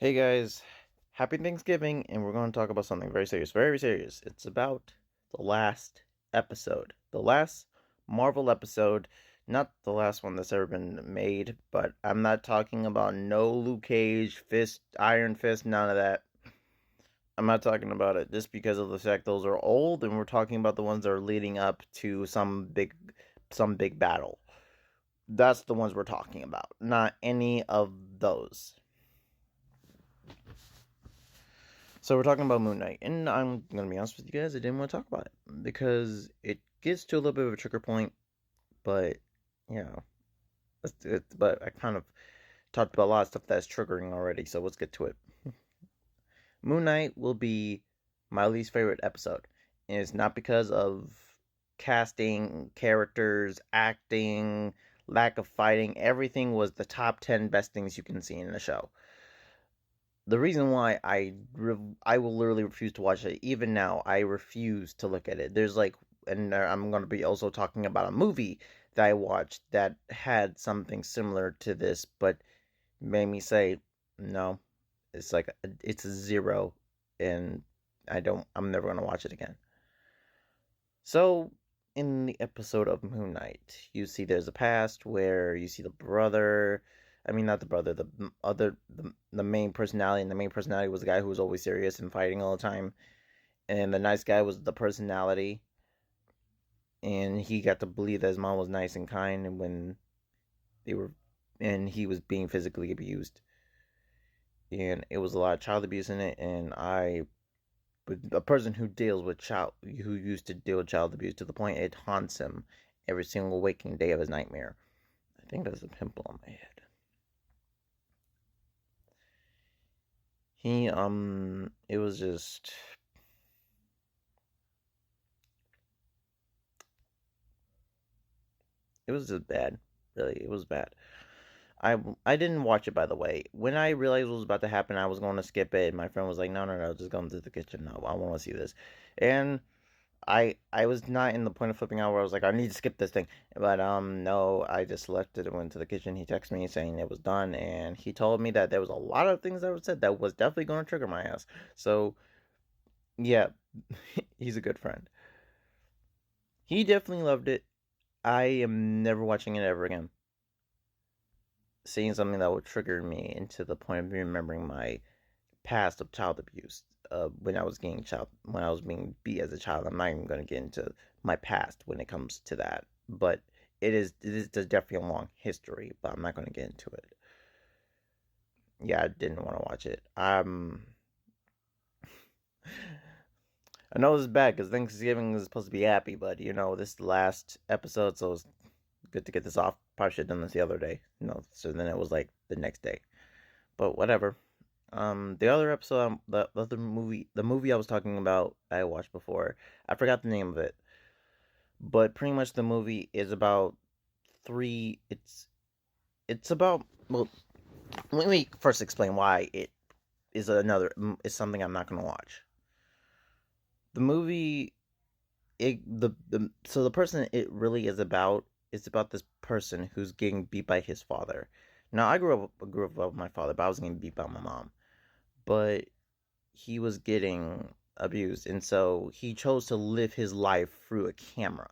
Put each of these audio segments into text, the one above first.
Hey guys, happy Thanksgiving, and we're going to talk about something very serious, very serious. It's about the last episode, the last Marvel episode, not the last one that's ever been made, but I'm not talking about no Luke Cage, Fist, Iron Fist, none of that. I'm not talking about it just because of the fact those are old, and we're talking about the ones that are leading up to some big battle. That's the ones we're talking about, not any of those. So we're talking about Moonnight, and I'm gonna be honest with you guys, I didn't want to talk about it because it gets to a little bit of a trigger point. But you know, but I kind of talked about a lot of stuff that's triggering already. So let's get to it. Moonnight will be my least favorite episode, and it's not because of casting, characters, acting, lack of fighting. Everything was the top 10 best things you can see in the show. The reason why I will literally refuse to watch it, even now, I refuse to look at it. There's like, and I'm going to be also talking about a movie that I watched that had something similar to this, but made me say, no, it's a zero, and I'm never going to watch it again. So, in the episode of Moon Knight, you see there's a past where you see the brother. I mean, not the brother, the main personality, and the main personality was the guy who was always serious and fighting all the time. And the nice guy was the personality, and he got to believe that his mom was nice and kind, and when they were, and he was being physically abused. And it was a lot of child abuse in it, and but a person who used to deal with child abuse to the point it haunts him every single waking day of his nightmare. I think there's a pimple on my head. It was just, bad. Really, it was bad. I didn't watch it, by the way. When I realized what was about to happen, I was going to skip it. And my friend was like, "No, no, no, just go into the kitchen. No, I want to see this." And I was not in the point of flipping out where I was like, I need to skip this thing. But no, I just left it and went to the kitchen. He texted me saying it was done, and he told me that there was a lot of things that were said that was definitely going to trigger my ass. So yeah, he's a good friend. He definitely loved it. I am never watching it ever again. Seeing something that would trigger me into the point of remembering my past of child abuse. When I was being beat as a child. I'm not even going to get into my past when it comes to that, but it is definitely a long history. But I'm not going to get into it. Yeah, I didn't want to watch it. I know this is bad because Thanksgiving is supposed to be happy, but this is the last episode, so it's good to get this off. Probably should have done this the other day. So then it was like the next day. But whatever. The other episode, the other movie, the movie I was talking about, I watched before. I forgot the name of it, but pretty much the movie is about three. It's about well. Let me first explain why it is something I'm not gonna watch. The movie, so the person it really is about this person who's getting beat by his father. Now I grew up with my father, but I was getting beat by my mom. But he was getting abused, and so he chose to live his life through a camera.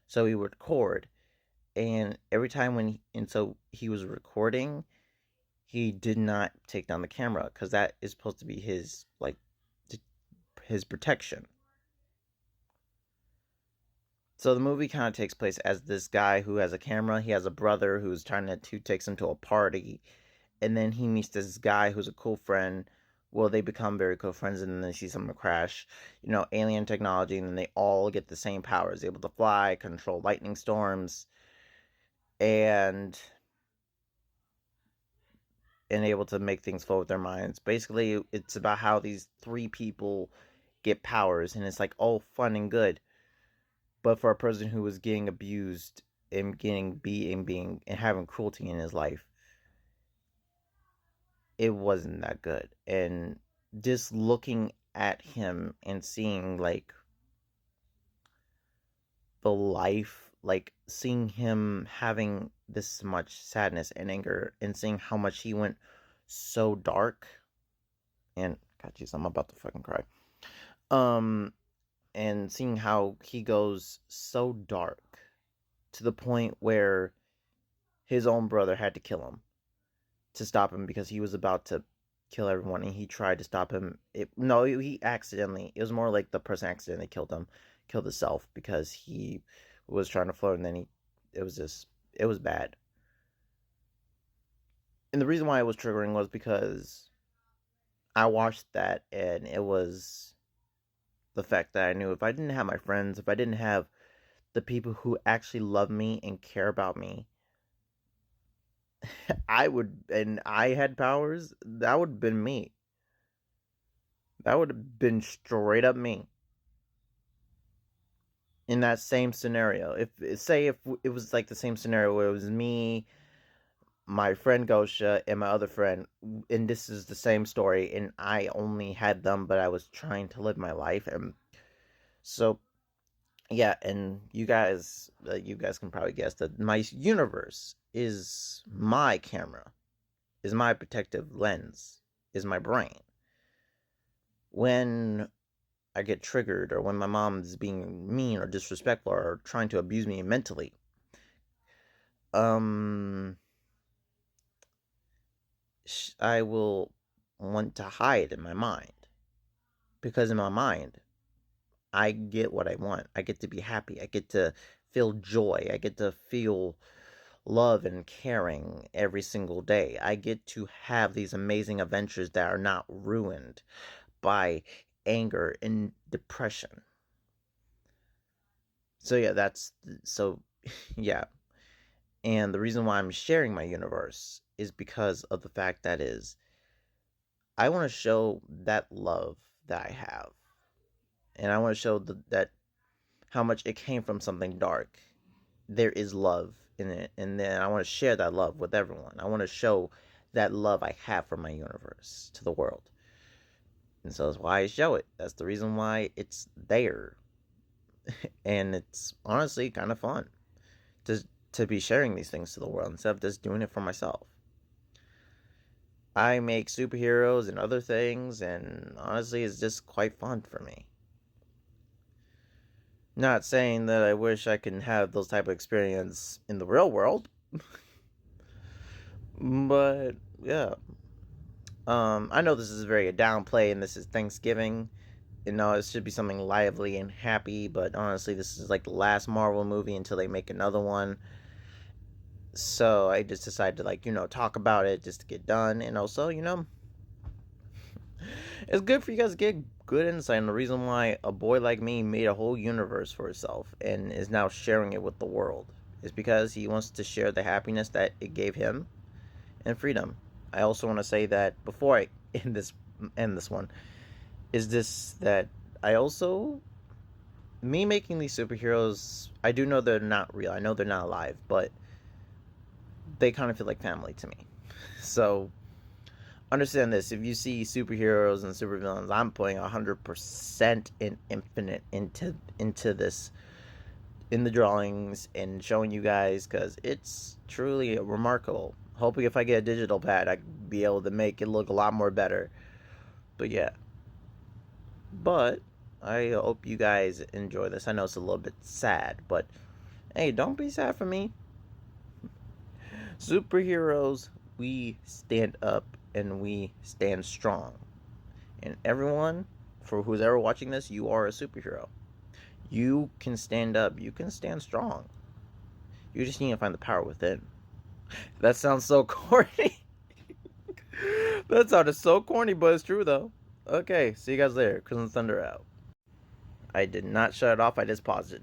So he would record, and every time and so he was recording, he did not take down the camera because that is supposed to be his his protection. So the movie kind of takes place as this guy who has a camera. He has a brother who's trying to takes him to a party, and then he meets this guy who's a cool friend. Well, they become very cool friends, and then they see something crash. Alien technology, and then they all get the same powers, able to fly, control lightning storms, and able to make things flow with their minds. Basically, it's about how these three people get powers, and it's like all fun and good. But for a person who was getting abused and getting beat and having cruelty in his life, it wasn't that good. And just looking at him and seeing the life, seeing him having this much sadness and anger, and seeing how much he went so dark, And God, jeez, I'm about to fucking cry. Um, and seeing how he goes so dark to the point where his own brother had to kill him to stop him because he was about to kill everyone, and he tried to stop him. No, he accidentally. It was more like the person accidentally killed himself because he was trying to float, and then it was just, it was bad. And the reason why it was triggering was because I watched that, and it was the fact that I knew if I didn't have my friends, if I didn't have the people who actually love me and care about me, I would, and I had powers, that would have been me. That would have been straight up me in that same scenario. If it was like the same scenario where it was me, my friend Gosha, and my other friend, and this is the same story, and I only had them, but I was trying to live my life, and so yeah, and you guys can probably guess that my universe is my camera, is my protective lens, is my brain. When I get triggered, or when my mom is being mean or disrespectful or trying to abuse me mentally, um, I will want to hide in my mind, because in my mind, I get what I want. I get to be happy. I get to feel joy. I get to feel love and caring every single day. I get to have these amazing adventures that are not ruined by anger and depression. So yeah, so yeah. And the reason why I'm sharing my universe is because of the fact that is I want to show that love that I have. And I want to show that how much it came from something dark. There is love in it, and then I want to share that love with everyone. I want to show that love I have for my universe to the world. And so that's why I show it. That's the reason why it's there. And it's honestly kind of fun to be sharing these things to the world instead of just doing it for myself. I make superheroes and other things, and honestly, it's just quite fun for me. Not saying that I wish I could have those type of experience in the real world, but yeah. I know this is very a downplay, and this is Thanksgiving. You know, it should be something lively and happy, but honestly, this is like the last Marvel movie until they make another one. So I just decided to talk about it just to get done, and also it's good for you guys to get good insight on the reason why a boy like me made a whole universe for himself and is now sharing it with the world. It's because he wants to share the happiness that it gave him and freedom. I also want to say that before I end this one is this that I also me making these superheroes, I do know they're not real. I know they're not alive, but they kind of feel like family to me. So understand this: if you see superheroes and supervillains, I'm putting 100% in infinite into this in the drawings and showing you guys because it's truly remarkable. Hoping if I get a digital pad, I would be able to make it look a lot more better. But yeah, but I hope you guys enjoy this. I know it's a little bit sad, but hey, don't be sad for me. Superheroes, we stand up and we stand strong. And everyone, for who's ever watching this, you are a superhero. You can stand up, you can stand strong. You just need to find the power within. That sounds so corny. That sounded so corny, but it's true though. Okay, see you guys later. Crimson Thunder out. I did not shut it off, I just paused it.